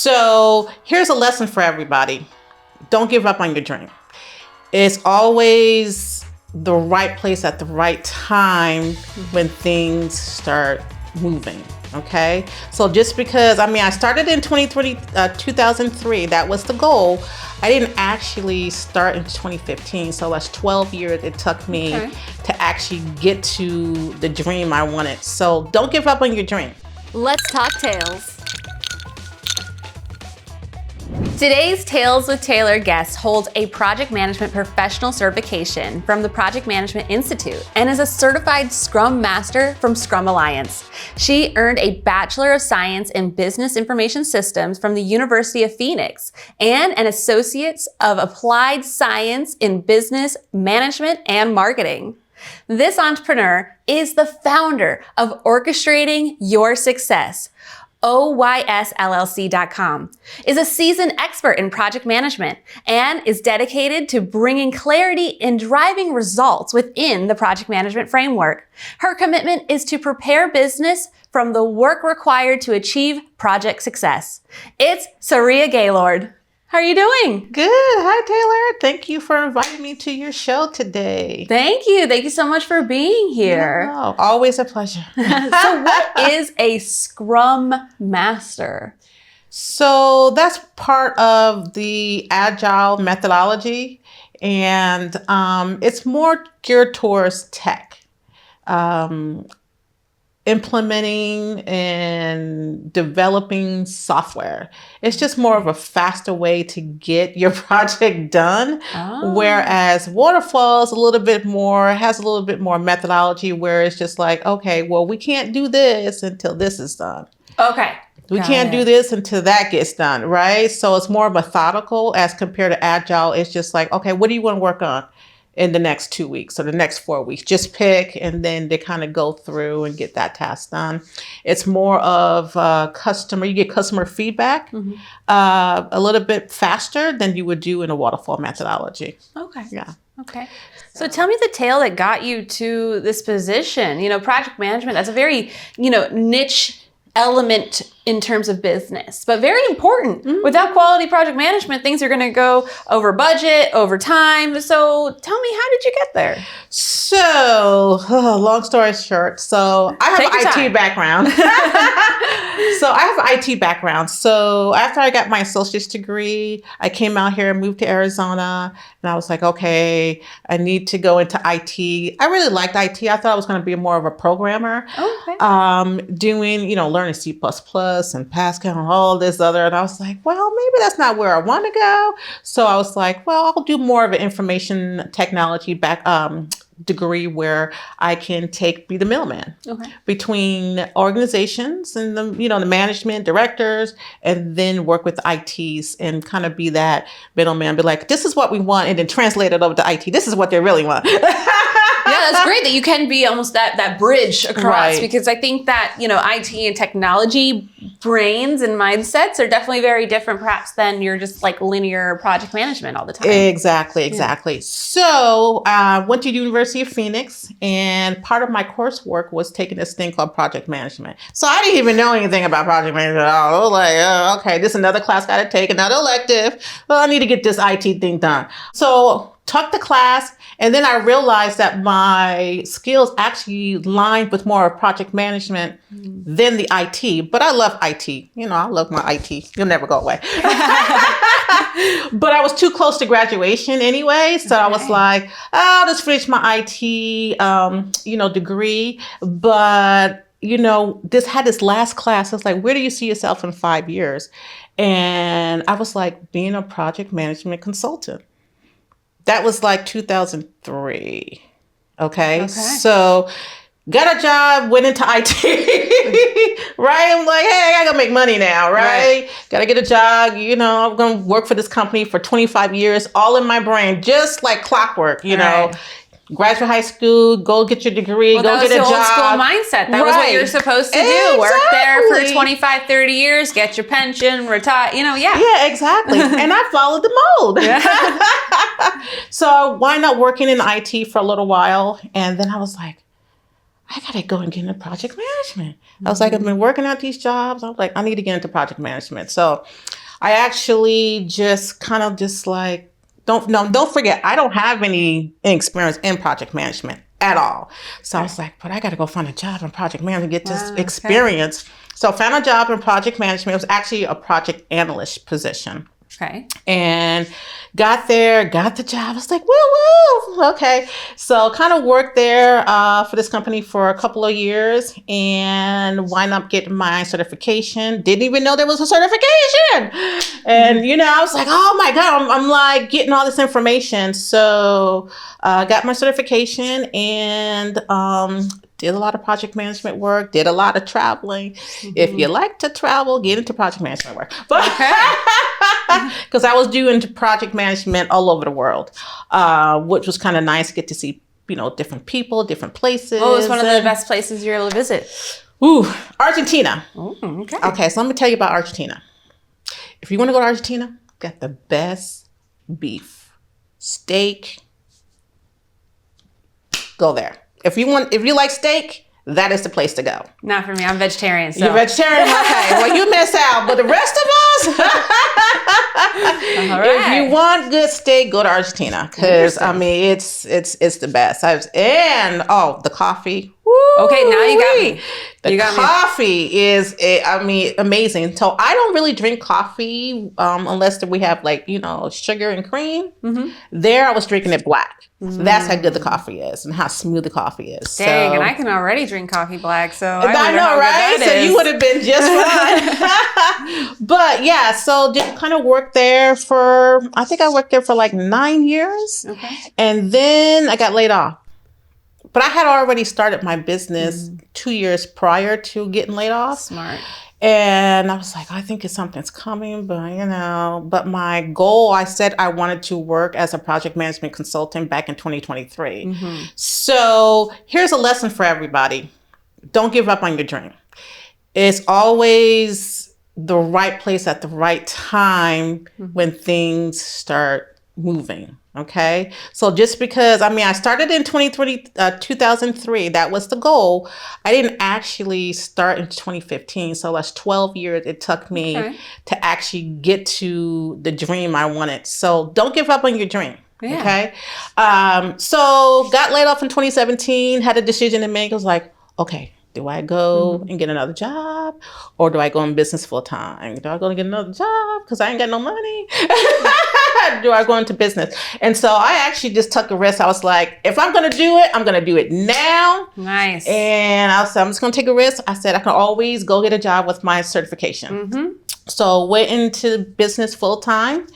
So here's a lesson for everybody. Don't give up on your dream. It's always the right place at the right time when things start moving. Okay. So just because, I started in 2003, that was the goal. I didn't actually start in 2015. So that's 12 years it took me to actually get to the dream I wanted. So don't give up on your dream. Let's talk Tales. Today's Tales with Taylor guest holds a project management professional certification from the Project Management Institute and is a certified Scrum Master from Scrum Alliance. She earned a Bachelor of Science in Business Information Systems from the University of Phoenix and an Associate's of Applied Science in Business Management and Marketing. This entrepreneur is the founder of Orchestrating Your Success, OYSLLC.com, is a seasoned expert in project management and is dedicated to bringing clarity and driving results within the project management framework. Her commitment is to prepare business from the work required to achieve project success. It's Cerila Gailliard. How are you doing? Good. Hi, Taylor. Thank you for inviting me to your show today. Thank you. Thank you so much for being here. Oh, always a pleasure. So what is a Scrum Master? So that's part of the Agile methodology, and it's more geared towards tech. Implementing and developing software. It's just more of a faster way to get your project done. Oh. Whereas waterfall is has a little bit more methodology where it's just like, okay, well, we can't do this until this is done. Okay. We can't do this until that gets done, right? So it's more methodical as compared to Agile. It's just like, okay, what do you want to work on in the next 2 weeks or the next 4 weeks? Just pick, and then they kind of go through and get that task done. It's more of you get customer feedback a little bit faster than you would do in a waterfall methodology. Okay. Yeah. Okay. So tell me the tale that got you to this position. Project management, that's a very, niche element in terms of business, but very important. Without quality project management, things are going to go over budget, over time. So tell me, how did you get there? So, long story short, so I have an IT background. So after I got my associate's degree, I came out here and moved to Arizona, and I was like, okay, I need to go into IT. I really liked IT. I thought I was going to be more of a programmer. Okay. Doing, learning C++ and Pascal and all this other. And I was like, well, maybe that's not where I want to go. So I was like, well, I'll do more of an information technology degree where I can be the middleman between organizations and the management directors, and then work with ITs and kind of be that middleman, be like, this is what we want, and then translate it over to IT. This is what they really want. Yeah, that's great that you can be almost that bridge across, because I think that, IT and technology brains and mindsets are definitely very different perhaps than your just like linear project management all the time. Exactly. Yeah. So I went to University of Phoenix, and part of my coursework was taking this thing called project management. So I didn't even know anything about project management at all. I was like, okay, this is another class got to take, another elective. Well, I need to get this IT thing done. So took the class, and then I realized that my skills actually lined with more of project management than the IT. But I love IT. I love my IT. You'll never go away. But I was too close to graduation anyway. So I was like, I'll just finish my IT, degree. But, this last class. I was like, where do you see yourself in 5 years? And I was like, being a project management consultant. That was like 2003. Okay. So got a job, went into IT, right? I'm like, hey, I gotta make money now, right? Gotta get a job. I'm going to work for this company for 25 years, all in my brain, just like clockwork, Graduate high school, go get your degree, go get a job. Old school mindset. That was what you're supposed to do. Work there for 25, 30 years, get your pension, retire, Yeah, exactly. And I followed the mold. So why not working in IT for a little while? And then I was like, I got to go and get into project management. I was like, I've been working at these jobs. I was like, I need to get into project management. So I actually just kind of just like, don't forget, I don't have any experience in project management at all. So I was like, but I got to go find a job in project management, get this experience. So I found a job in project management. It was actually a project analyst position. Okay. And got there, got the job. I was like, woo, woo. Okay. So kind of worked there for this company for a couple of years and wind up getting my certification. Didn't even know there was a certification. And, I was like, oh my God, I'm like getting all this information. So got my certification and did a lot of project management work, did a lot of traveling. If you like to travel, get into project management work. But because I was doing project management all over the world, which was kind of nice to get to see, different people, different places. What was one of the best places you were able to visit? Ooh, Argentina. Ooh, okay. Okay, so let me tell you about Argentina. If you want to go to Argentina, got the best beef, steak. Go there. If you like steak, that is the place to go. Not for me. I'm vegetarian. So. You're vegetarian? Okay. Well, you miss out. But the rest of us, if you want good steak, go to Argentina. Because, it's the best. The coffee. Woo, okay, now you got me. The coffee is, amazing. So I don't really drink coffee unless we have sugar and cream. Mm-hmm. There, I was drinking it black. Mm-hmm. That's how good the coffee is and how smooth the coffee is. Dang, and I can already drink coffee black, so I know, right? So you would have been just fine. But yeah, so did kind of work there I think I worked there for like 9 years. Okay. And then I got laid off. But I had already started my business 2 years prior to getting laid off. Smart. And I was like, I think something's coming, but my goal, I said I wanted to work as a project management consultant back in 2023. Mm-hmm. So here's a lesson for everybody. Don't give up on your dream. It's always the right place at the right time when things start moving. Okay. So just because, I started in 2003, that was the goal. I didn't actually start in 2015. So that's 12 years it took me to actually get to the dream I wanted. So don't give up on your dream. Yeah. Okay. So got laid off in 2017, had a decision to make. I was like, okay, do I go and get another job or do I go in business full time? Do I go and get another job because I ain't got no money? Do I go into business? And so I actually just took a risk. I was like, if I'm going to do it, I'm going to do it now. Nice. And I said, I'm just going to take a risk. I said, I can always go get a job with my certification. Mm-hmm. So went into business full time.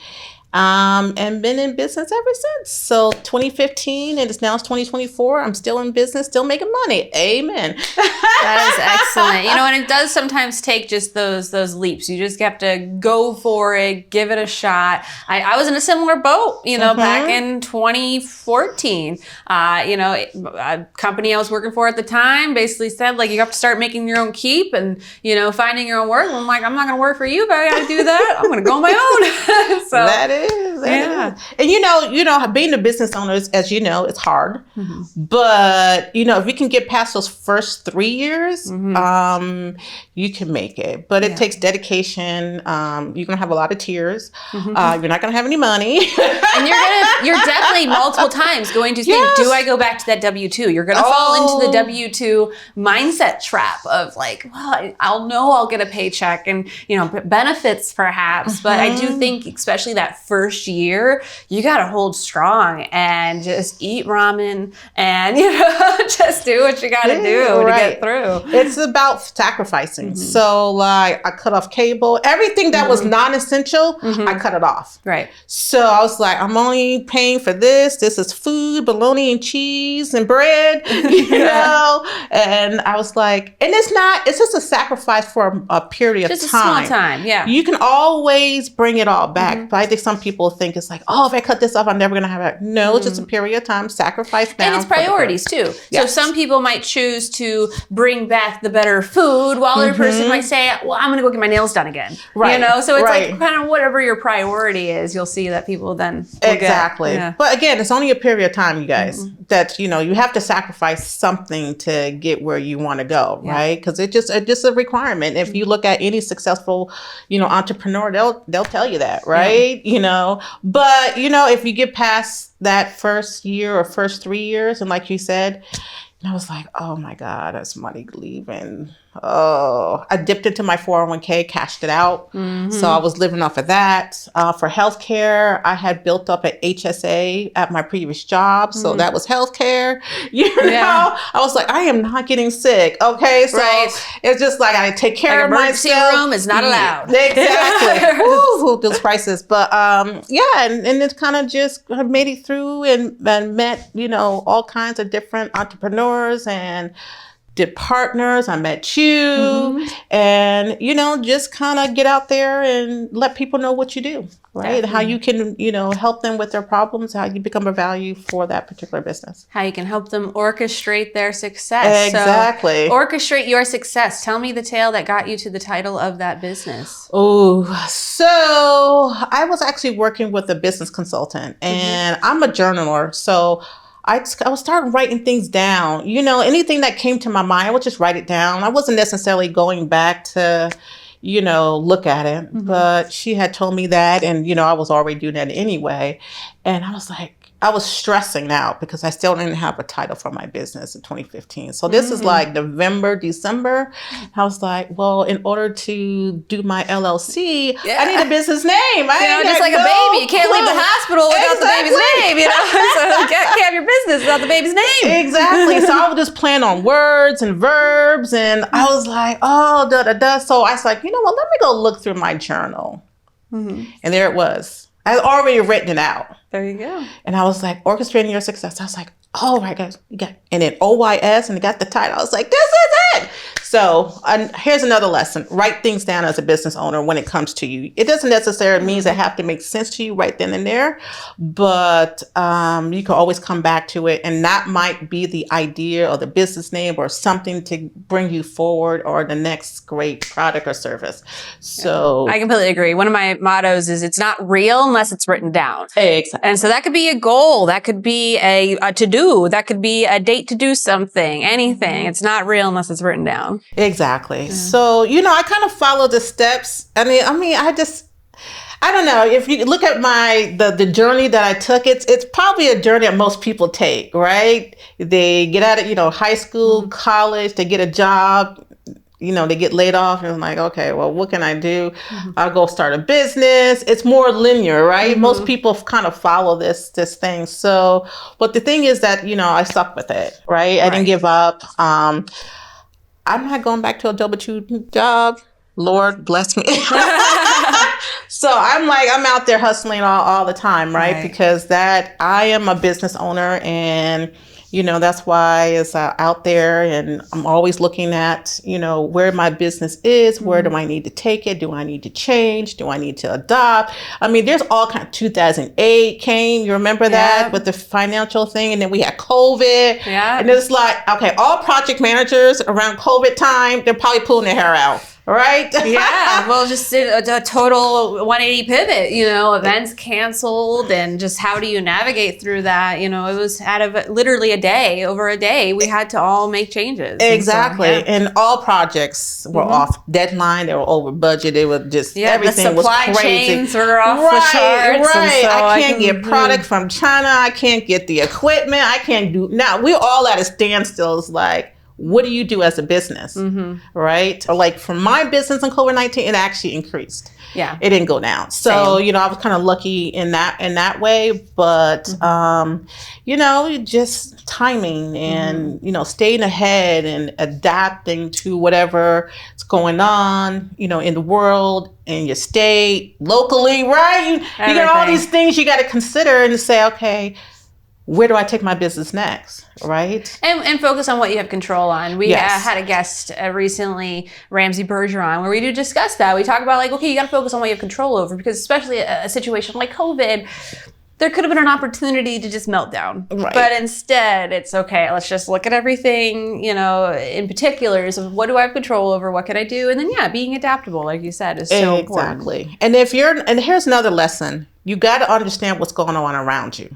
And been in business ever since. So 2015 and now it's 2024. I'm still in business, still making money. Amen. That is excellent. And it does sometimes take just those leaps. You just have to go for it, give it a shot. I was in a similar boat, back in 2014. A company I was working for at the time basically said, you have to start making your own keep and, finding your own work. I'm like, I'm not going to work for you, but I got to do that. I'm going to go on my own. So that is. And being a business owner, as you know, it's hard. Mm-hmm. But if you can get past those first 3 years, you can make it. But it takes dedication. You're gonna have a lot of tears. Mm-hmm. You're not gonna have any money. And you're definitely multiple times going to think, do I go back to that W-2? You're gonna fall into the W-2 mindset trap of I'll get a paycheck and benefits perhaps. But I do think, especially that first year, you got to hold strong and just eat ramen and, just do what you got to do to get through. It's about sacrificing. Mm-hmm. So I cut off cable, everything that was non-essential, I cut it off. Right. So I was like, I'm only paying for this. This is food, bologna and cheese and bread, and I was like, and it's just a sacrifice for a period of time. Just a small time. Yeah. You can always bring it all back. But I think some some people think it's like, oh, if I cut this off, I'm never going to have it. No, it's just a period of time, sacrifice now. And it's priorities too. Yes. So some people might choose to bring back the better food, while other person might say, well, I'm going to go get my nails done again. Right. You know, so it's Right. like kind of whatever your priority is, you'll see that people then will Exactly. get. Yeah. But again, it's only a period of time, you guys, that, you know, you have to sacrifice something to get where you want to go, right? Because it's just a requirement. If you look at any successful, you know, entrepreneur, they'll tell you that, right? You know, but, you know, if you get past that first year or first 3 years, and like you said, I was like, oh my God, that's money leaving. Oh, I dipped into my 401k, cashed it out. So I was living off of that. For healthcare, I had built up an HSA at my previous job. So that was healthcare. You know, I was like, I am not getting sick. Okay. So it's just like I take care of emergency myself. room is not allowed. Exactly. Ooh, those prices. But yeah, and it kind of just made it through and met, you know, all kinds of different entrepreneurs and did partners. I met you and, you know, just kind of get out there and let people know what you do, right? How you can, you know, help them with their problems, how you become a value for that particular business. How you can help them orchestrate their success. Exactly. So, orchestrate your success. Tell me the tale that got you to the title of that business. Oh, so I was actually working with a business consultant and I'm a journaler. So I was starting writing things down, you know, anything that came to my mind, I would just write it down. I wasn't necessarily going back to, you know, look at it, but she had told me that. And, you know, I was already doing that anyway. And I was like, I was stressing out because I still didn't have a title for my business in 2015. So this is like November, December. I was like, well, in order to do my LLC, I need a business name. Just like a baby. You can't leave the hospital without the baby's name, you know? So you can't have your business without the baby's name. Exactly. So I would just plan on words and verbs. And I was like, oh, da-da-da. So I was like, you know what? Let me go look through my journal. And there it was. I had already written it out. There you go. And I was like, orchestrating your success. I was like, oh my gosh, and then OYS, and it got the title. I was like, this is it. So here's another lesson. Write things down as a business owner when it comes to you. It doesn't necessarily mean it have to make sense to you right then and there, but you can always come back to it. And that might be the idea or the business name or something to bring you forward or the next great product or service. So I completely agree. One of my mottos is it's not real unless it's written down. Exactly. And so that could be a goal. That could be a to-do. That could be a date to do something, anything. It's not real unless it's written down. Exactly. So, you know, I kind of follow the steps. I mean, I don't know. If you look at the journey that I took, it's probably a journey that most people take, right? They get out of, you know, high school, college, they get a job, you know, they get laid off and like, okay, well, what can I do? I'll go start a business. It's more linear, right? Most people kind of follow this thing. So, but the thing is that, you know, I stuck with it, right? I didn't give up. I'm not going back to a W-2 job. Lord bless me. So I'm out there hustling all the time, right? Because I am a business owner and, you know, that's why it's out there and I'm always looking at, you know, where my business is, where do I need to take it? Do I need to change? Do I need to adopt? I mean, there's all kinds. 2008 came, you remember that with the financial thing? And then we had COVID. Yeah. And it's like, okay, all project managers around COVID time, they're probably pulling their hair out. Right? Yeah. Well, just a total 180 pivot, you know, events canceled and just how do you navigate through that? You know, it was out of literally over a day, we had to all make changes. Exactly. And all projects were off deadline. They were over budget. They were just, everything was crazy. The supply chains were off the charts. Right. So I can't get product from China. I can't get the equipment. I can't do, now we're all at a standstill. It's like, what do you do as a business, right? Or like for my business in COVID-19, it actually increased. Yeah, it didn't go down. So you know, I was kind of lucky in that way. But you know, just timing and you know, staying ahead and adapting to whatever is going on, you know, in the world, in your state, locally, right? You got all these things you got to consider and say, okay, where do I take my business next, right? And focus on what you have control on. We Yes. had a guest recently, Ramsey Bergeron, where we do discuss that. We talk about like, okay, you got to focus on what you have control over, because especially a situation like COVID, there could have been an opportunity to just melt down. Right. But instead, it's okay, let's just look at everything, in particulars of what do I have control over, what can I do? And then, being adaptable, like you said, is so important. Exactly. And here's another lesson. You got to understand what's going on around you.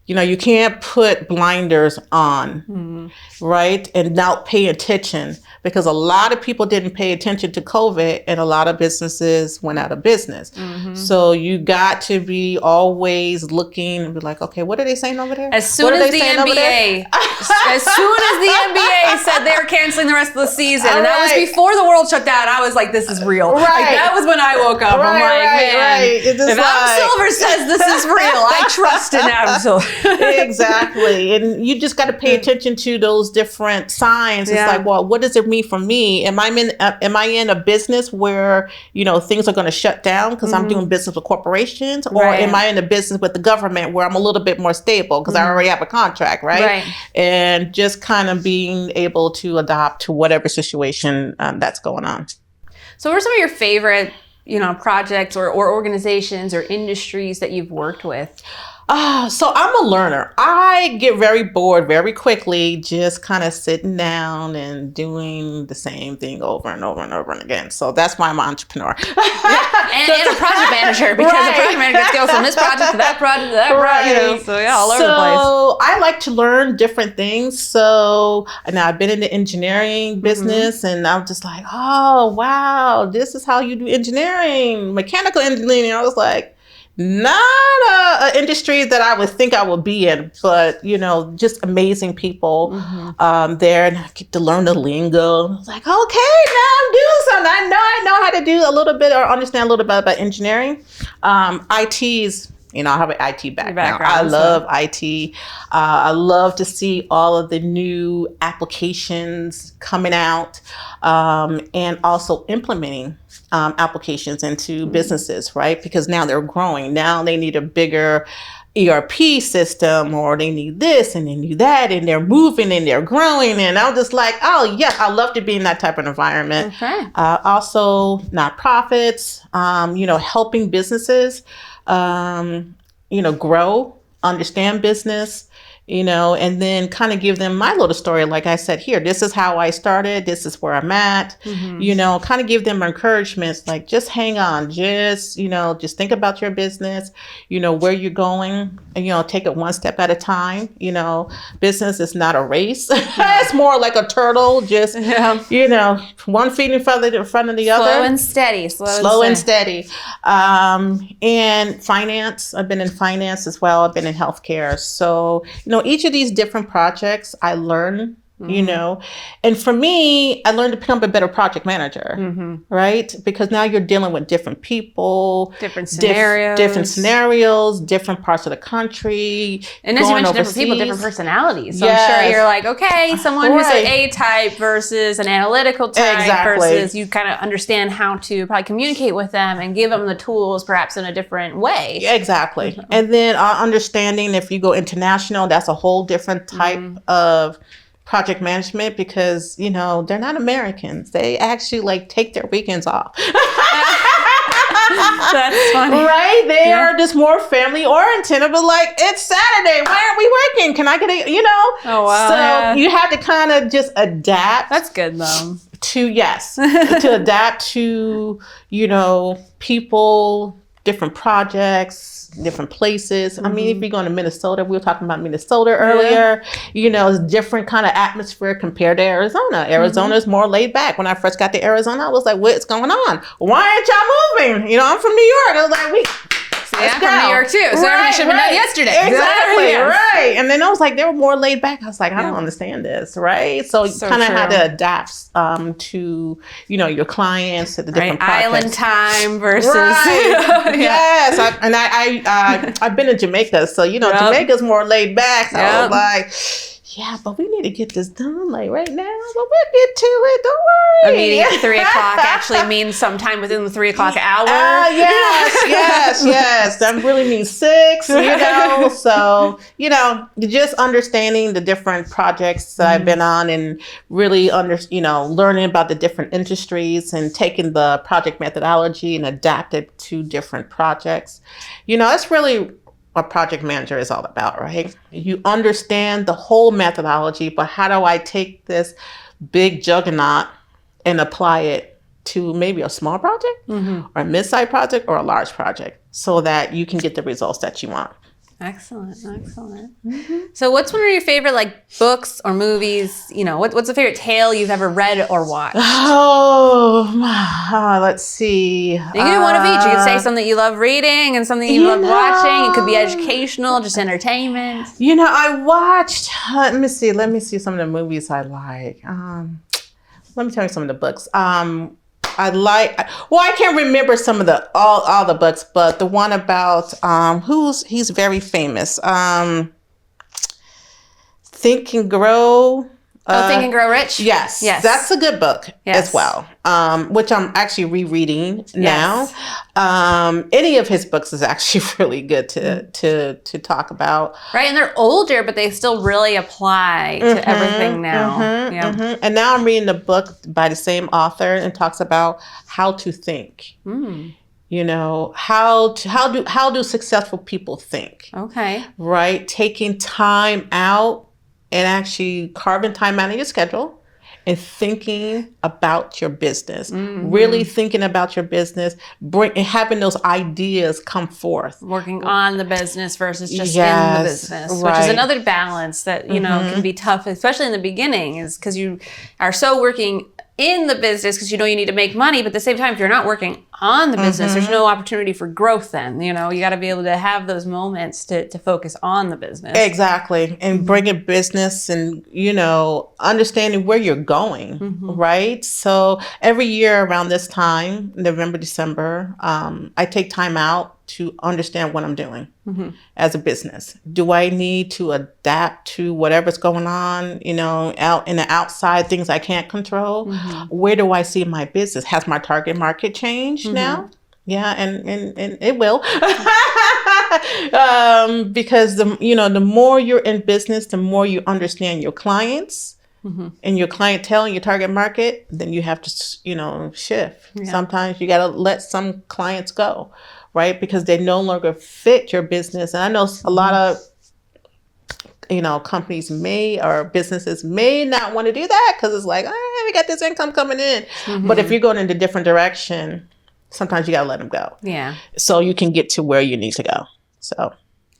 You can't put blinders on, right? And not pay attention, because a lot of people didn't pay attention to COVID and a lot of businesses went out of business. So you got to be always looking and be like, okay, what are they saying over there? As soon as the NBA said they were canceling the rest of the season, and that was before the world shut down, I was like, this is real. Right. Like, that was when I woke up. I'm like, man, if Adam Silver says this is real, I trust in Adam Silver. Exactly. And you just got to pay attention to those different signs. It's like, well, what does it mean for me? Am I in a business where, things are going to shut down because I'm doing business with corporations? Or am I in a business with the government where I'm a little bit more stable because I already have a contract, right? And just kind of being able to adapt to whatever situation that's going on. So what are some of your favorite, projects or organizations or industries that you've worked with? So I'm a learner. I get very bored very quickly, just kind of sitting down and doing the same thing over and over and over and again. So that's why I'm an entrepreneur. And a project manager, because a project manager goes from this project to that project to that project, so all over the place. So I like to learn different things. So now I've been in the engineering business, and I'm just like, oh, wow, this is how you do engineering, mechanical engineering. I was like, not an industry that I would think I would be in, but, just amazing people there, and I get to learn the lingo. I was like, okay, now I'm doing something. I know how to do a little bit or understand a little bit about engineering. IT's, I have an IT background. I love IT. I love to see all of the new applications coming out, and also implementing applications into businesses, right? Because now they're growing. Now they need a bigger ERP system, or they need this and they need that, and they're moving and they're growing. And I'm just like, oh yeah, I love to be in that type of environment. Okay. Also nonprofits, helping businesses, grow, understand business, and then kind of give them my little story. Like I said, here, this is how I started. This is where I'm at, kind of give them encouragements, like, just hang on, just think about your business, where you're going, and, take it one step at a time. Business is not a race. It's more like a turtle, just, one feet in front of the other. Slow and steady. Slow and steady. And finance, I've been in finance as well. I've been in healthcare. So, each of these different projects I learn, and for me, I learned to become a better project manager, right? Because now you're dealing with different people, different scenarios, different parts of the country. And as you mentioned, different people, different personalities. So I'm sure you're like, okay, someone who's an A type versus an analytical type versus you kind of understand how to probably communicate with them and give them the tools perhaps in a different way. Exactly. And then understanding if you go international, that's a whole different type of project management, because they're not Americans. They actually take their weekends off. That's funny, right? They are just more family oriented. But it's Saturday, why aren't we working? Can I get a Oh wow. So you have to kind of just adapt. That's good though. To adapt to people, different projects, different places. I mean, if you're going to Minnesota, we were talking about Minnesota earlier, it's different kind of atmosphere compared to Arizona. Arizona is more laid back. When I first got to Arizona, I was like, what's going on? Why aren't y'all moving? I'm from New York. I was like, I'm from New York too, so everything should have been done yesterday. Exactly, right. And then I was like, they were more laid back. I was like, I don't understand this, right? So you kind of had to adapt to, your clients, to the different projects. Island time versus... Yes, I've been in Jamaica, so, Jamaica's more laid back. So I was like... Yeah, but we need to get this done right now. But we'll get to it. Don't worry. A meeting at 3 o'clock actually means sometime within the 3 o'clock hour. Yes. yes. That really means 6, So, just understanding the different projects that I've been on and really learning about the different industries and taking the project methodology and adapt it to different projects. That's really what project manager is all about, right? You understand the whole methodology, but how do I take this big juggernaut and apply it to maybe a small project or a mid-sized project or a large project so that you can get the results that you want. Excellent. So what's one of your favorite books or movies? What's a favorite tale you've ever read or watched? Let's see. You can do one of each. You can say something you love reading and something you love watching. It could be educational, just entertainment. I watched, let me see some of the movies I like. Let me tell you some of the books. I can't remember some of all the books, but the one about he's very famous. Think and Grow. Think and Grow Rich? Yes. That's a good book as well, which I'm actually rereading now. Any of his books is actually really good to talk about. Right, and they're older, but they still really apply to everything now. And now I'm reading a book by the same author and talks about how to think. How do successful people think? Okay. Right? Taking time out and actually carving time out of your schedule and thinking about your business, really thinking about your business, and having those ideas come forth. Working on the business versus just in the business, which is another balance that, can be tough, especially in the beginning, is because you are so working in the business because you need to make money, but at the same time, if you're not working on the business, there's no opportunity for growth then. You got to be able to have those moments to focus on the business. Exactly. And bringing business and, understanding where you're going, right? So every year around this time, November, December, I take time out to understand what I'm doing as a business. Do I need to adapt to whatever's going on, out in the outside, things I can't control? Where do I see my business? Has my target market changed now? Yeah, and it will. Because the more you're in business, the more you understand your clients and your clientele and your target market, then you have to, shift. Yeah. Sometimes you got to let some clients go, right? Because they no longer fit your business. And I know a lot of, companies or businesses may not want to do that because it's like, we got this income coming in. But if you're going in a different direction, sometimes you got to let them go. Yeah. So you can get to where you need to go. So.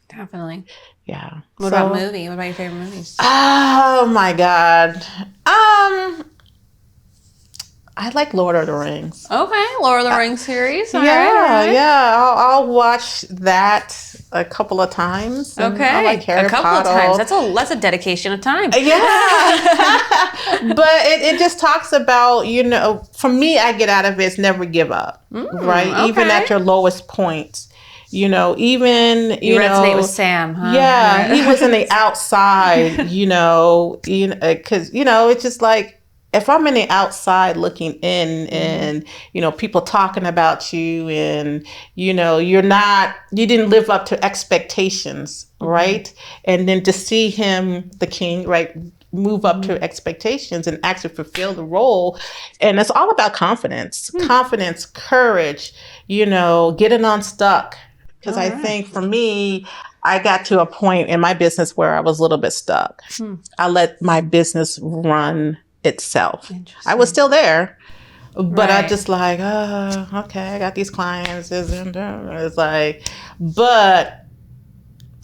Definitely. Yeah. What about movie? What about your favorite movies? Oh my God. I like Lord of the Rings. Okay, Lord of the Rings series. All right. Yeah. I'll watch that a couple of times. Okay, I like Harry a couple Potter. of times. That's a dedication of time. Yeah. But it just talks about, for me, I get out of it is never give up, right? Okay. Even at your lowest point. You resonate with Sam, huh? Yeah, he was in the outside, because, it's just like, if I'm in the outside looking in and, people talking about you and, you didn't live up to expectations, right? And then to see him, the king, right, move up to expectations and actually fulfill the role. And it's all about confidence, courage, getting unstuck. Because I think for me, I got to a point in my business where I was a little bit stuck. I let my business run itself. I was still there, but I just like, okay, I got these clients. It's like, but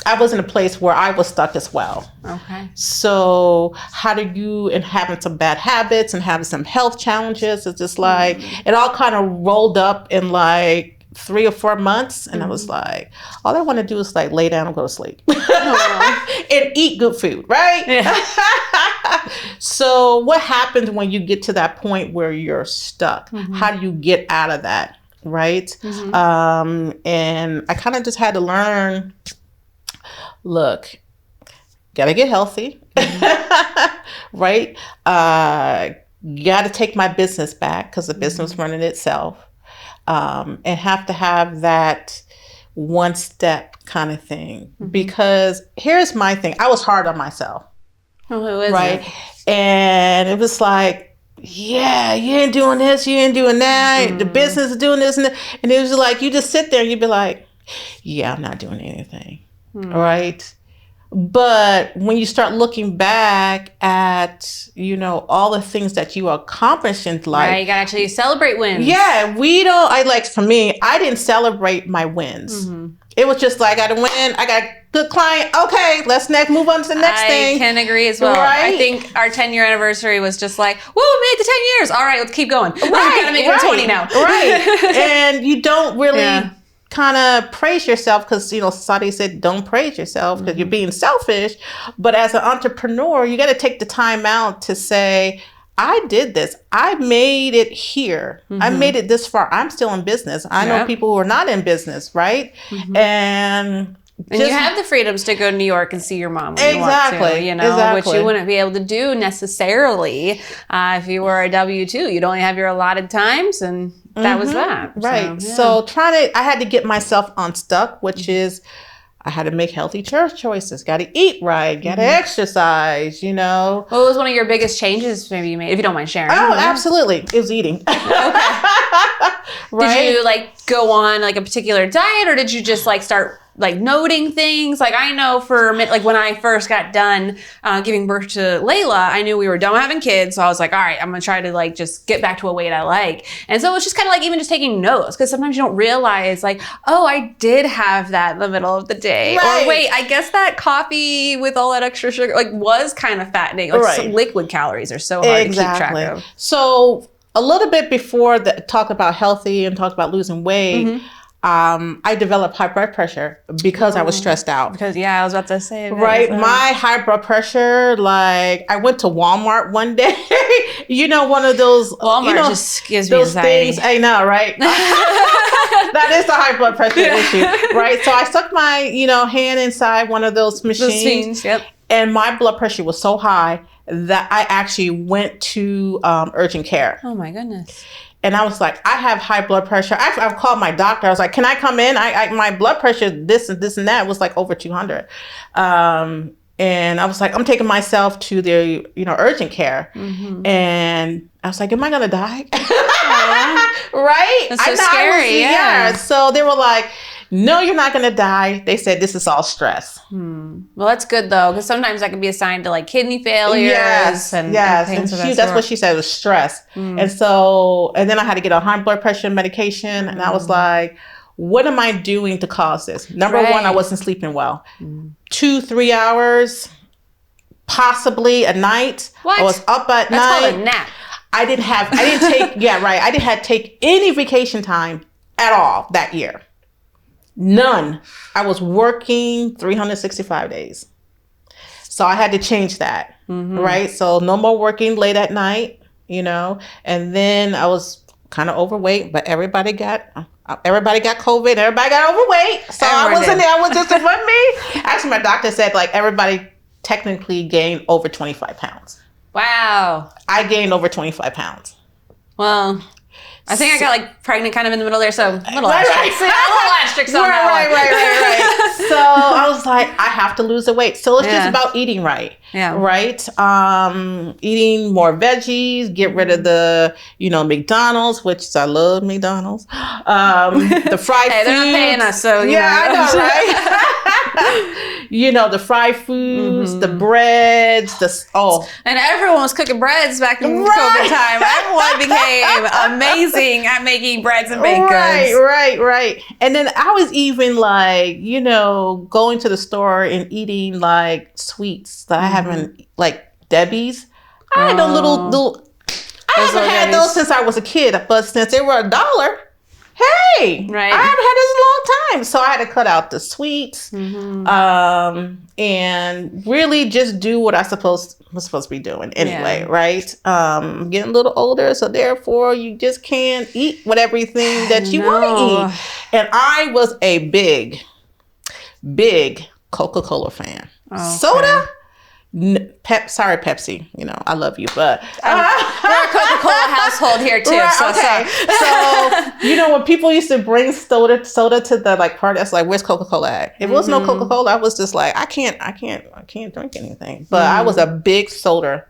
I was in a place where I was stuck as well. Okay. So how do you, and having some bad habits and having some health challenges, it's just like, it all kind of rolled up in like 3 or 4 months. And I was like, all I want to do is like lay down and go to sleep and eat good food. Right. Yeah. So what happens when you get to that point where you're stuck? How do you get out of that? Right. And I kind of just had to learn, look, gotta get healthy. Right. Gotta take my business back because the business running itself. And have to have that one step kind of thing. Because here's my thing. I was hard on myself. Well, who is right? it? And it was like, yeah, you ain't doing this, you ain't doing that. The business is doing this. And it was like, you just sit there and you'd be like, yeah, I'm not doing anything. Right? But when you start looking back at, you know, all the things that you accomplished in life. Right, you gotta actually celebrate wins. Yeah, for me, I didn't celebrate my wins. It was just like, I got a win, I got a good client. Okay, let's move on to the next thing. I can agree as well. Right? I think our 10-year anniversary was just like, woo, we made the 10 years. All right, let's keep going. Right, We gotta make it 20 now. Right. And you don't really kind of praise yourself because, you know, society said don't praise yourself because you're being selfish. But as an entrepreneur, you got to take the time out to say, I did this. I made it here. I made it this far. I'm still in business. I know people who are not in business, right? And you have the freedoms to go to New York and see your mom when you want to, you know, Exactly. which you wouldn't be able to do necessarily if you were a W-2. You'd only have your allotted times, and that was that. Right. So I had to get myself unstuck, which is I had to make healthy choices. Got to eat right. Got to exercise, you know. what was one of your biggest changes maybe you made, if you don't mind sharing? Oh, absolutely. It was eating. Right? Did you like go on like a particular diet, or did you just like start like noting things? Like I know for like when I first got done giving birth to Layla, I knew we were done having kids. So I was like, all right, I'm going to try to like just get back to a weight I like. And so it was just kind of like even just taking notes, because sometimes you don't realize like, oh, I did have that in the middle of the day. Right. Or wait, I guess that coffee with all that extra sugar like was kind of fattening. Like some liquid calories are so hard to keep track of. So a little bit before talk about healthy and talk about losing weight, I developed high blood pressure because I was stressed out. Because I was about to say that. Right. My high blood pressure, like I went to Walmart one day, you know, one of those Walmart just gives me those anxiety. things. I know, right? That is the high blood pressure issue, right? So I stuck my, you know, hand inside one of those machines, and my blood pressure was so high that I actually went to urgent care. Oh my goodness. And I was like, I have high blood pressure. I've called my doctor. I was like, can I come in? My blood pressure, this and that was like over 200. And I was like, I'm taking myself to the, you know, urgent care. And I was like, am I going to die? Right? That's so scary. Yeah. So they were like, no, you're not going to die. They said, this is all stress. Well, that's good though, because sometimes that can be a sign to like kidney failures. And things of that that's what she said, was stress. And so, and then I had to get on high blood pressure medication. And I was like, what am I doing to cause this? Number one, I wasn't sleeping well. 2-3 hours, possibly a night. What? I was up at night. That's called a nap. I didn't take, I didn't have to take any vacation time at all that year. None. I was working 365 days. So I had to change that, right? So no more working late at night, you know, and then I was kind of overweight, but everybody got COVID. Everybody got overweight. So I wasn't there. I was just with me. Actually, my doctor said like everybody technically gained over 25 pounds. Wow. I gained over 25 pounds. Well, I think I got like pregnant kind of in the middle there, so a little Right. asterisks on that one. Right. So I was like, I have to lose the weight. So it's just about eating right. Yeah. Right. Eating more veggies, get rid of the, you know, McDonald's, which I love McDonald's. The fried Hey, foods. they're not paying us, so you know. I know, right? You know, the fried foods, the breads, And everyone was cooking breads back in COVID time. Everyone became amazing at making breads and baked goods. Right. And then I was even like, you know, going to the store and eating like sweets that I haven't, like Debbie's. I had those little I haven't had those since I was a kid, but since they were $1, hey, right. I haven't had this in a long time. So I had to cut out the sweets and really just do what was supposed to be doing anyway, right? I'm getting a little older, so therefore you just can't eat everything that you want to eat. And I was a big Coca-Cola fan. Okay. Soda? Sorry, Pepsi. You know, I love you, but we're a Coca-Cola household here too. Right, so, okay. So, you know, when people used to bring soda to the like party, I was like, "Where's Coca-Cola at?" If it was no Coca-Cola, I was just like, I can't drink anything. But I was a big soda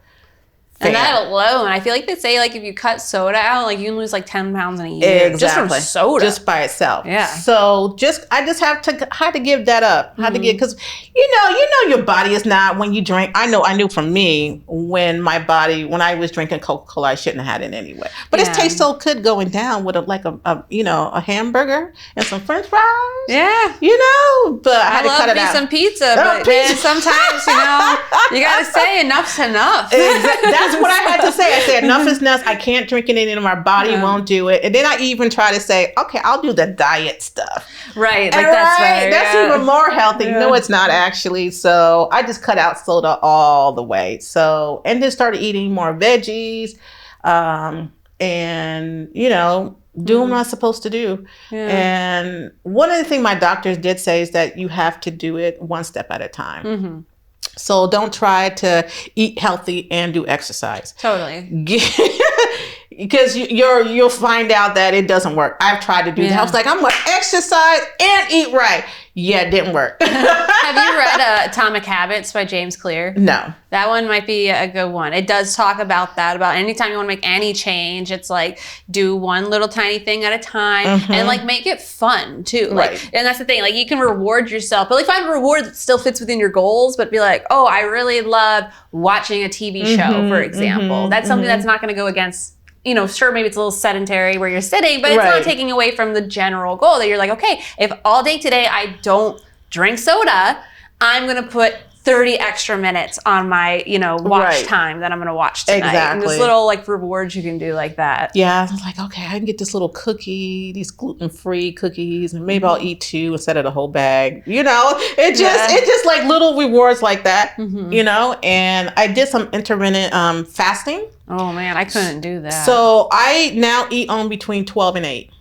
fan. And that alone, I feel like they say like if you cut soda out, like you can lose like 10 pounds in a year just from soda, just by itself. Yeah. So I just had to give that up. Had to get, because you know your body is not, when you drink. I knew for me, when I was drinking Coca-Cola, I shouldn't have had it anyway. But it tastes so good going down with a hamburger and some French fries. Yeah. You know, but I had to cut it out. Some pizza, but then sometimes you gotta say enough's enough. That's what I had to say. I said, enough is enough. I can't drink it anymore. My body won't do it. And then I even try to say, okay, I'll do the diet stuff. Right. Like, that's even more healthy. Yeah. No, it's not actually. So I just cut out soda all the way. So, and then started eating more veggies, and, you know, doing what I'm supposed to do. Yeah. And one of the things my doctors did say is that you have to do it one step at a time. Mm-hmm. So don't try to eat healthy and do exercise. Totally. Because you'll find out that it doesn't work. I've tried to do that. I was like, I'm going to exercise and eat right. Yeah, it didn't work. Have you read Atomic Habits by James Clear? No. That one might be a good one. It does talk about that, about anytime you want to make any change, it's like do one little tiny thing at a time, and like make it fun too. Like, right. And that's the thing, like you can reward yourself, but like find a reward that still fits within your goals, but be like, oh, I really love watching a TV show, for example. That's something that's not going to go against, you know, sure, maybe it's a little sedentary where you're sitting, but it's not taking away from the general goal that you're like, okay, if all day today I don't drink soda, I'm going to put 30 extra minutes on my, you know, watch time that I'm going to watch tonight. Exactly. And there's little like rewards you can do like that. Yeah. I was like, okay, I can get this little cookie, these gluten-free cookies, and maybe I'll eat 2 instead of the whole bag. You know, it's just like little rewards like that, you know, and I did some intermittent fasting. Oh man, I couldn't do that. So I now eat on between 12 and 8.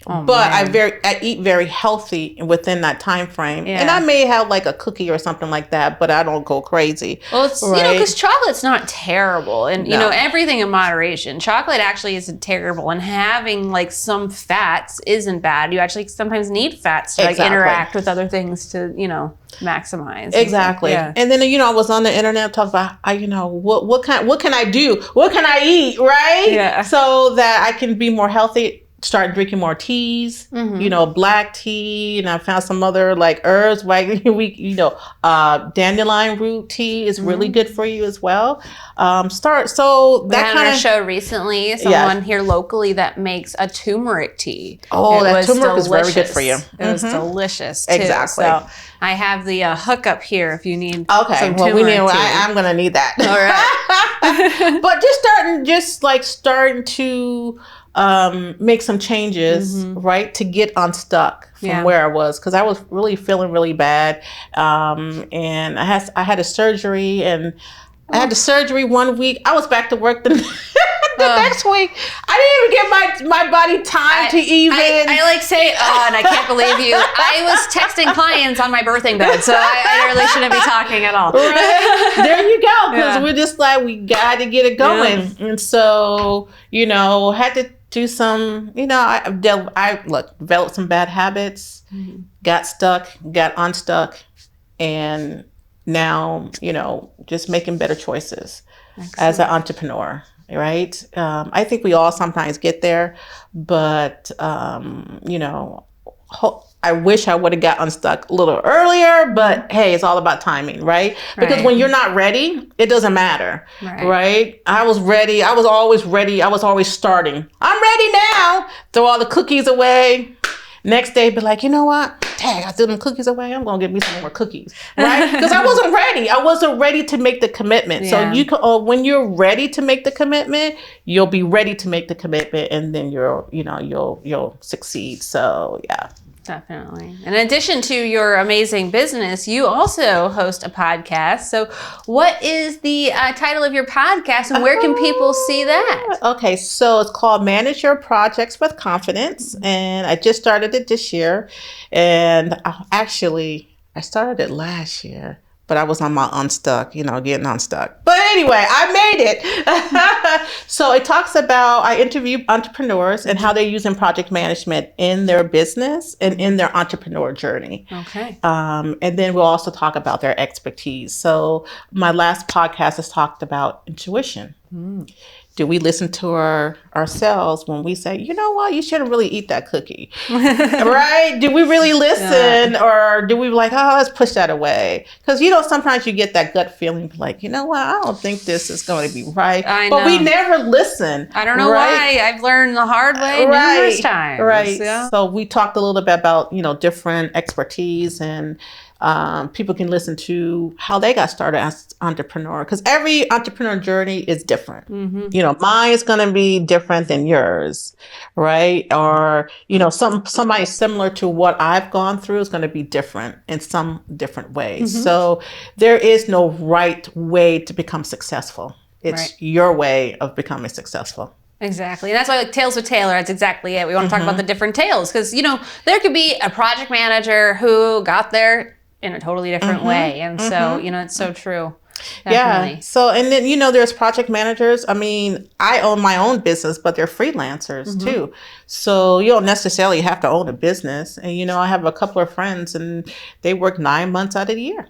Oh, but man. I eat very healthy within that time frame, and I may have like a cookie or something like that, but I don't go crazy. Well, it's you know, because chocolate's not terrible, and you know, everything in moderation. Chocolate actually isn't terrible, and having like some fats isn't bad. You actually sometimes need fats to like interact with other things to, you know, maximize. Exactly. And then, you know, I was on the internet talking about, you know, what can I do? What can I eat? Right. Yeah. So that I can be more healthy. Start drinking more teas, you know, black tea, and I found some other like herbs. Like dandelion root tea is really good for you as well. We had on our show recently someone here locally that makes a turmeric tea. Oh, that turmeric is very good for you. It was delicious too. Exactly. So I have the hookup here if you need. Okay, some well, tea. I'm gonna need that. All right. But just starting to make some changes, right, to get unstuck from where I was, because I was really feeling really bad, and I had a surgery, and I had the surgery 1 week. I was back to work the next week. I didn't even give my body time to even. I like say, oh, and I can't believe you. I was texting clients on my birthing bed, so I really shouldn't be talking at all. Right. There you go, because we're just like, we got to get it going, and so, you know, had to do some, you know, I developed some bad habits, got unstuck, and now, you know, just making better choices. Excellent. As an entrepreneur, right? I think we all sometimes get there, but, you know, I wish I would have got unstuck a little earlier, but hey, it's all about timing, right? Because when you're not ready, it doesn't matter, right? I was ready. I was always ready. I was always starting. I'm ready now. Throw all the cookies away. Next day, be like, you know what? Dang, I threw them cookies away. I'm going to get me some more cookies, right? Because I wasn't ready. I wasn't ready to make the commitment. So you can, when you're ready to make the commitment, you'll be ready to make the commitment, and then you'll succeed. So yeah. Definitely. In addition to your amazing business, you also host a podcast. So what is the title of your podcast, and where can people see that? Okay, so it's called Manage Your Projects with Confidence, and I just started it this year. And I started it last year, but I was on my unstuck, getting unstuck. But anyway, I made it. So it talks about, I interview entrepreneurs and how they're using project management in their business and in their entrepreneur journey. Okay. And then we'll also talk about their expertise. So my last podcast has talked about intuition. Do we listen to ourselves when we say, you know what, you shouldn't really eat that cookie, right? Do we really listen, or do we be like, oh, let's push that away? Because, sometimes you get that gut feeling like, you know what, I don't think this is going to be right. But we never listen. I don't know why. I've learned the hard way numerous times. Right. Yeah. So we talked a little bit about, different expertise, and people can listen to how they got started as entrepreneur, because every entrepreneur journey is different. Mine is going to be different than yours, right? Or somebody similar to what I've gone through is going to be different in some different ways. So there is no right way to become successful. It's your way of becoming successful. Exactly. And that's why, like, Tales with Taylor, that's exactly it. We want to talk about the different tales, because, there could be a project manager who got there in a totally different way. And so, it's so true. Definitely. Yeah. So, and then, there's project managers. I mean, I own my own business, but they're freelancers too. So you don't necessarily have to own a business. And, I have a couple of friends, and they work 9 months out of the year.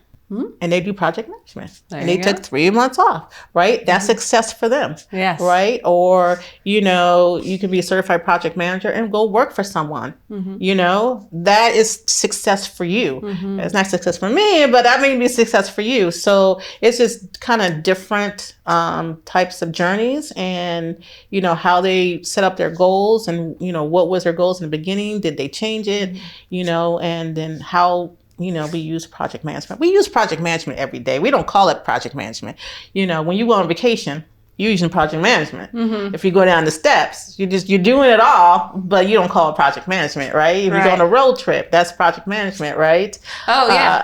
And they do project management. And they took 3 months off, right? That's success for them. Yes. Right? Or, you can be a certified project manager and go work for someone. That is success for you. It's not success for me, but that may be success for you. So it's just kind of different types of journeys, and, how they set up their goals, and, what was their goals in the beginning? Did they change it? And then how, we use project management. We use project management every day. We don't call it project management. When you go on vacation, you're using project management. If you go down the steps, you're doing it all, but you don't call it project management, right? If you go on a road trip, that's project management, right? Oh, yeah.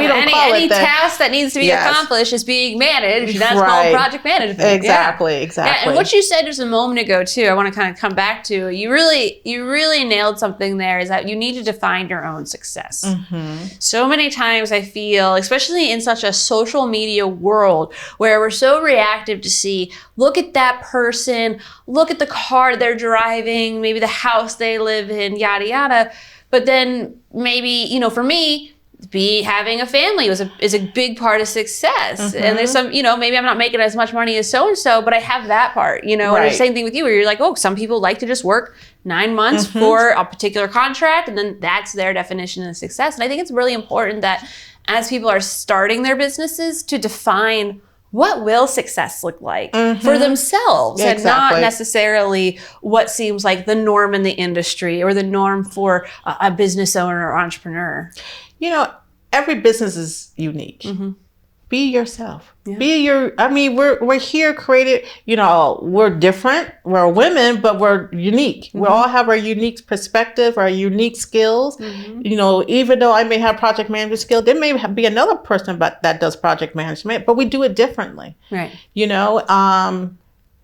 We don't call any it that. task that needs to be accomplished is being managed. That's called project management. Exactly. Yeah, and what you said just a moment ago, too, I want to kind of come back to. You really nailed something there, is that you need to define your own success. So many times I feel, especially in such a social media world where we're so reactive to see, look at that person, look at the car they're driving, maybe the house they live in, yada, yada. But then maybe, for me, having a family is a big part of success. And there's some, maybe I'm not making as much money as so-and-so, but I have that part, And the same thing with you, where you're like, oh, some people like to just work 9 months for a particular contract, and then that's their definition of success. And I think it's really important that as people are starting their businesses, to define what will success look like for themselves, and not necessarily what seems like the norm in the industry or the norm for a business owner or entrepreneur. Every business is unique. Be yourself. We're here created, we're different. We're women, but we're unique. We all have our unique perspective, our unique skills. Even though I may have project management skills, there may be another person that does project management, but we do it differently. Right.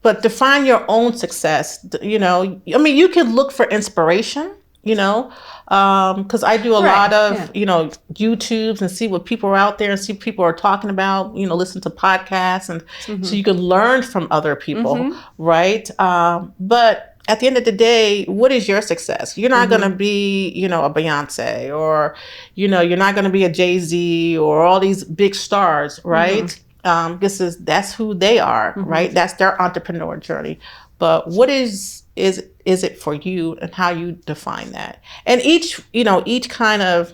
But define your own success. You can look for inspiration, because I do a lot of, YouTubes, and see what people are out there, and see what people are talking about, listen to podcasts, and so you can learn from other people, right? But at the end of the day, what is your success? You're not going to be, a Beyonce, or, you're not going to be a Jay-Z, or all these big stars, right? That's who they are, right? That's their entrepreneur journey. But what is it for you, and how you define that? And each kind of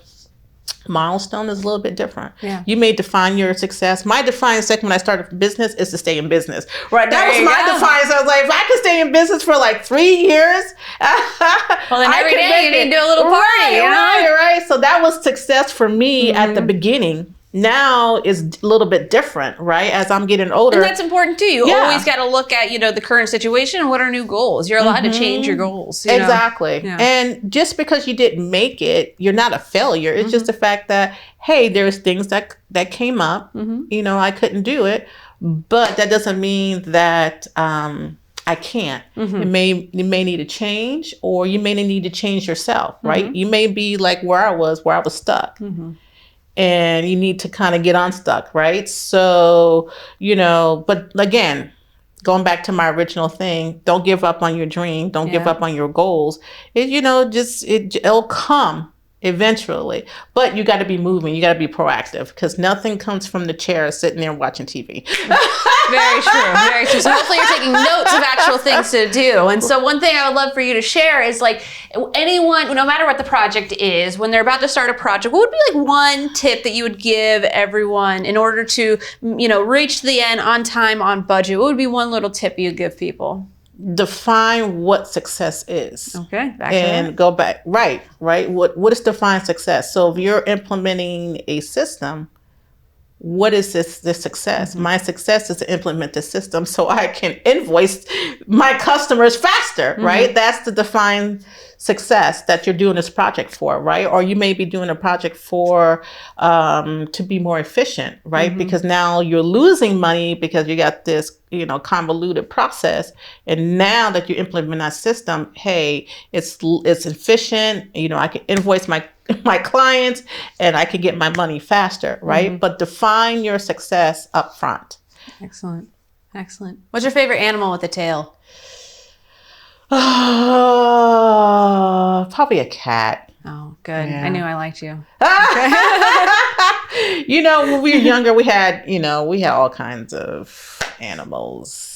milestone is a little bit different. Yeah. You may define your success. My defining second when I started business is to stay in business. Right. That was my defining. So I was like, if I could stay in business for like 3 years, well, then every day you need to do a little party. Right. So that was success for me at the beginning. Now is a little bit different, right? As I'm getting older. And that's important too. You always got to look at, the current situation and what are new goals. You're allowed to change your gols. Exactly. Yeah. And just because you didn't make it, you're not a failure. It's just the fact that, hey, there's things that came up. I couldn't do it, but that doesn't mean that I can't. You may need to change, or you may need to change yourself, right? You may be like where I was stuck. and you need to kind of get unstuck, right? So, but again, going back to my original thing, don't give up on your dream. Don't give up on your goals. It'll come eventually, but you got to be moving. You got to be proactive, because nothing comes from the chair sitting there watching TV. Very true. Very true. So hopefully you're taking notes of actual things to do. And so one thing I would love for you to share is, like, anyone, no matter what the project is, when they're about to start a project, what would be like one tip that you would give everyone in order to, reach the end on time, on budget? What would be one little tip you'd give people? Define what success is. Okay. Go back. Right. What is defined success? So if you're implementing a system, what is this success? My success is to implement the system so I can invoice my customers faster, right? That's the defined success that you're doing this project for, right? Or you may be doing a project for to be more efficient, right? Because now you're losing money because you got this, convoluted process. And now that you implement that system, hey, it's efficient. I can invoice my clients and I can get my money faster, right? But define your success up front. Excellent. What's your favorite animal with a tail? Probably a cat. Oh, good. Yeah. I knew I liked you. When we were younger, we had all kinds of animals.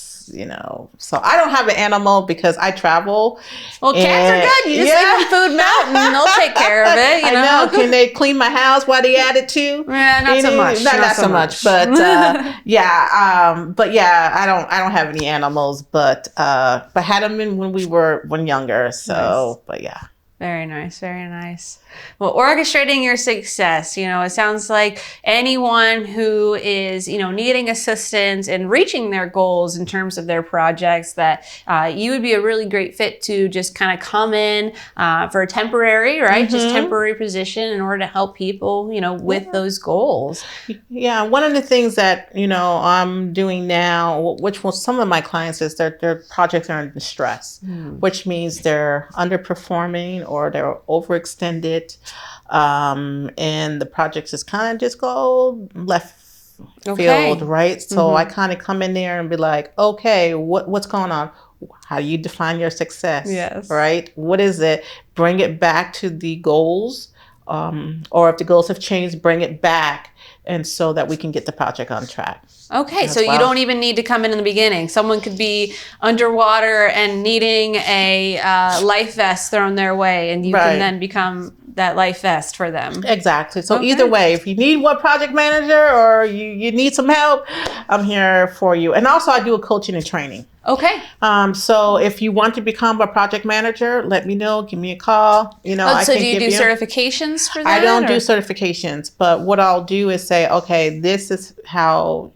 So I don't have an animal because I travel. Well, cats are good. You just leave them Food Mountain, and they'll take care of it. I know. Can they clean my house while they at it too? Yeah, not so much. Not so much. But I don't have any animals. But had them when younger. So, nice. But yeah. Very nice. Well, orchestrating your success, it sounds like anyone who is, needing assistance and reaching their goals in terms of their projects, that you would be a really great fit to just kind of come in for a temporary, right? Just temporary position in order to help people, with those goals. Yeah. One of the things that, I'm doing now, which was some of my clients, is that their projects are in distress, which means they're underperforming or they're overextended, and the projects just kind of just go left field, right? So I kind of come in there and be like, okay, what's going on? How do you define your success? Yes. Right? What is it? Bring it back to the goals, or if the goals have changed, bring it back, and so that we can get the project on track. Okay, so you don't even need to come in the beginning. Someone could be underwater and needing a life vest thrown their way, and you can then become that life vest for them. Exactly. So either way, if you need one project manager or you need some help, I'm here for you. And also I do a coaching and training. Okay. So if you want to become a project manager, let me know. Give me a call. So do you do certifications for that? I don't do certifications, but what I'll do is say, okay, this is how,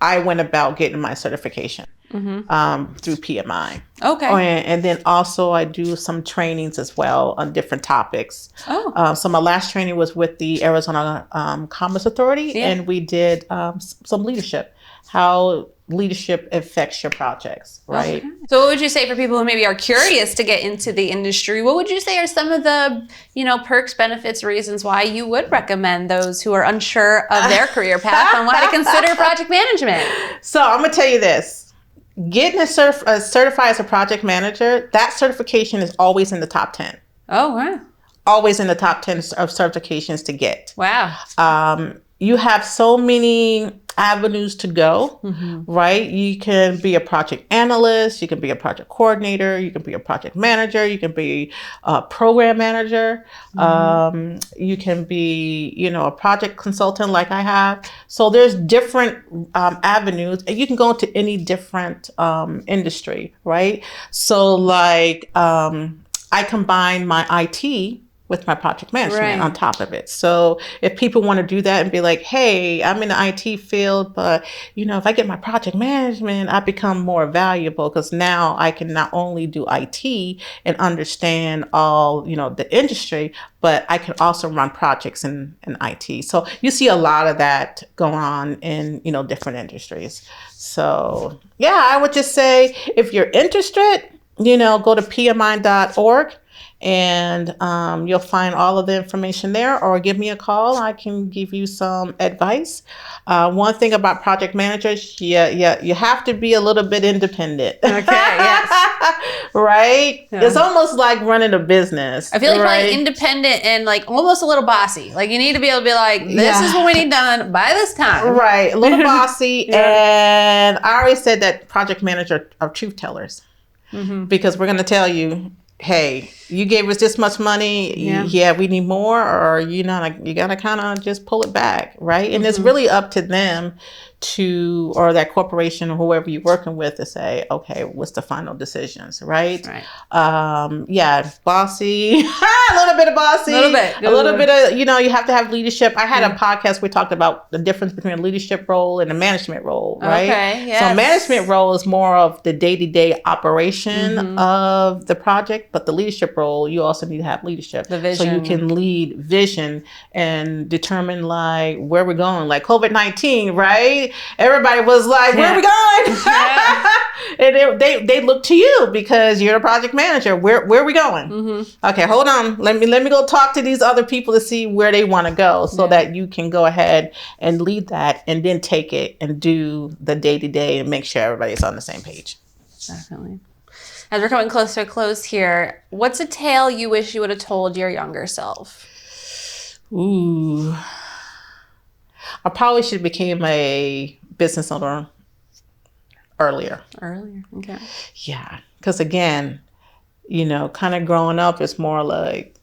I went about getting my certification through PMI. Okay. And then also I do some trainings as well on different topics. So my last training was with the Arizona Commerce Authority, and we did some leadership, how leadership affects your projects, right? Okay. So what would you say for people who maybe are curious to get into the industry? What would you say are some of the, perks, benefits, reasons why you would recommend those who are unsure of their career path on why to consider project management? So I'm going to tell you this. Getting certified as a project manager, that certification is always in the top 10. Oh, wow. Always in the top 10 of certifications to get. Wow. You have so many avenues to go, right? You can be a project analyst, you can be a project coordinator, you can be a project manager, you can be a program manager, you can be, a project consultant like I have. So there's different avenues, and you can go into any different industry, right? So like I combine my IT with my project management on top of it. So if people want to do that and be like, hey, I'm in the IT field, but if I get my project management, I become more valuable, because now I can not only do IT and understand all, the industry, but I can also run projects in IT. So you see a lot of that going on in, different industries. So yeah, I would just say if you're interested, go to PMI.org. And you'll find all of the information there, or give me a call. I can give you some advice. One thing about project managers, you have to be a little bit independent. Okay, yes. Right? Yeah. It's almost like running a business. I feel like right? probably independent and like almost a little bossy. Like you need to be able to be like, this is what we need done by this time. Right. A little bossy. And I always said that project managers are truth tellers. Because we're going to tell you, hey, you gave us this much money. Yeah, we need more, or you got to kind of just pull it back, right? And it's really up to them or that corporation or whoever you're working with to say, okay, what's the final decisions, right? Yeah, bossy, a little bit of bossy, a little bit of, you have to have leadership. I had a podcast where we talked about the difference between a leadership role and a management role, right? Okay, yes. So management role is more of the day-to-day operation of the project, but the leadership role, you also need to have leadership. The vision. So you can lead vision and determine like where we're going, like COVID-19, right? Everybody was like, where are we going? And they look to you because you're the project manager. Where are we going? Okay, hold on. Let me go talk to these other people to see where they want to go, so that you can go ahead and lead that, and then take it and do the day-to-day and make sure everybody's on the same page. Definitely. As we're coming close to a close here, what's a tale you wish you would have told your younger self? Ooh. I probably should have became a business owner earlier. Okay. Yeah. Because again, kind of growing up, it's more like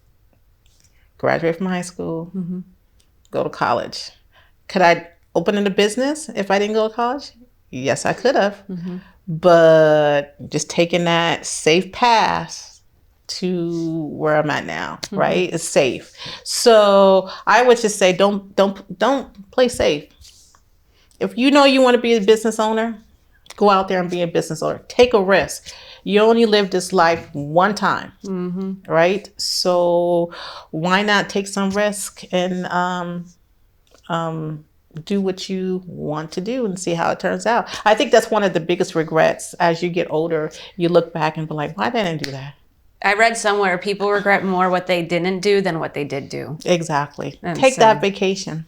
graduate from high school, go to college. Could I open a business if I didn't go to college? Yes, I could have. But just taking that safe path to where I'm at now, right? It's safe. So I would just say, don't play safe. If you know you want to be a business owner, go out there and be a business owner. Take a risk. You only live this life one time, right? So why not take some risk and do what you want to do and see how it turns out. I think that's one of the biggest regrets. As you get older, you look back and be like, why didn't I do that? I read somewhere people regret more what they didn't do than what they did do. Exactly. Take that vacation.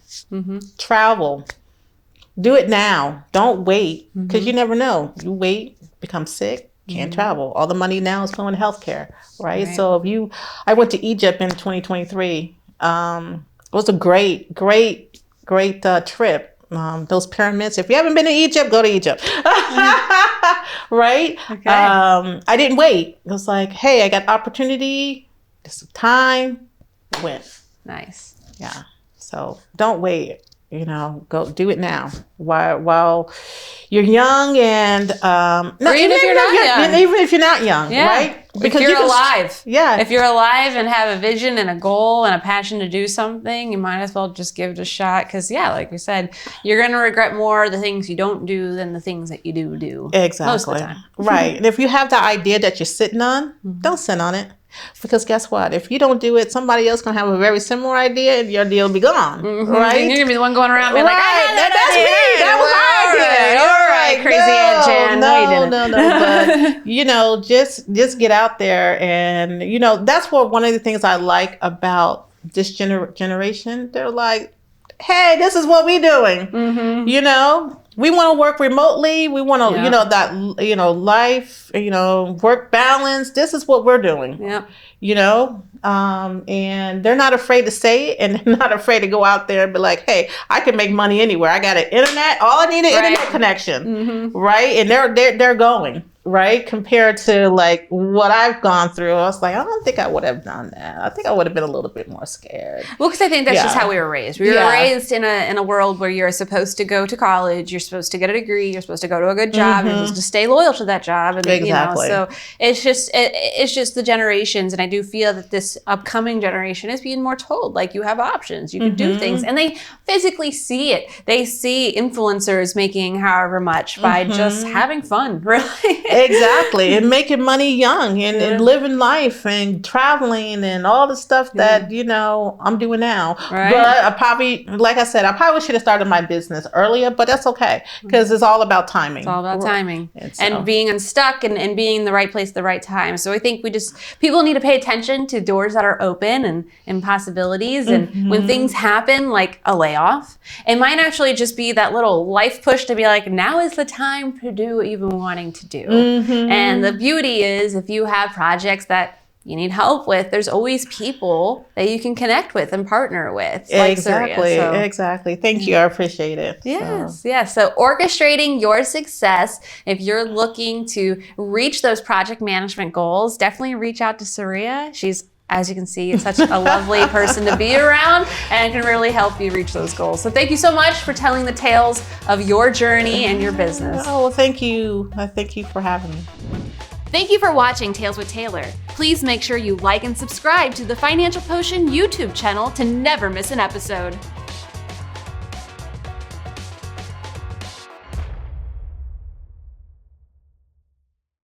Travel. Do it now. Don't wait, because you never know. You wait, become sick, can't travel. All the money now is going to healthcare, right? So I went to Egypt in 2023. It was a great trip. Those pyramids. If you haven't been to Egypt, go to Egypt. Right? Okay. I didn't wait. It was like, hey, I got opportunity. This time. Went. Nice. Yeah. So don't wait. Go do it now while you're young, and even if you're not young, right? Because you're alive. Yeah. If you're alive and have a vision and a goal and a passion to do something, you might as well just give it a shot. Because like we said, you're gonna regret more the things you don't do than the things that you do. Exactly. Most of the time. Right. And if you have the idea that you're sitting on, don't sit on it. Because guess what? If you don't do it, somebody else gonna have a very similar idea, and your deal will be gone. Right? And you're gonna be the one going around being like, that's me. That was my idea. All right, crazy Aunt Jan. No. But just get out there, and that's one of the things I like about this generation. They're like, hey, this is what we doing. We want to work remotely. We want to, life, work balance. This is what we're doing. And they're not afraid to say it, and they're not afraid to go out there and be like, hey, I can make money anywhere. I got an internet. All I need is internet connection. Right. And they're going. Right? Compared to like what I've gone through, I was like, I don't think I would have done that. I think I would have been a little bit more scared. Well, because I think that's just how we were raised. We were raised in a world where you're supposed to go to college, you're supposed to get a degree, you're supposed to go to a good job, you're supposed to stay loyal to that job. And, so it's just the generations. And I do feel that this upcoming generation is being more told, like, you have options, you can do things. And they physically see it. They see influencers making however much by just having fun, really. Exactly. And making money young and living life and traveling and all the stuff that, you know, I'm doing now. Right. But I probably, like I said, I probably should have started my business earlier, but that's okay because it's all about timing. It's all about timing And and being unstuck and being in the right place at the right time. So I think people need to pay attention to doors that are open and possibilities. And when things happen, like a layoff, it might actually just be that little life push to be like, now is the time to do what you've been wanting to do. And the beauty is if you have projects that you need help with, there's always people that you can connect with and partner with. Like Exactly. Cerila. So, Exactly. Thank you. I appreciate it. yes, yes. So orchestrating your success, if you're looking to reach those project management goals, definitely reach out to Cerila. She's, as you can see, such a lovely person to be around and can really help you reach those goals. So thank you so much for telling the tales of your journey and your business. Oh, well, thank you. Thank you for having me. Thank you for watching Tales with Taylor. Please make sure you like and subscribe to the Financial Potion YouTube channel to never miss an episode.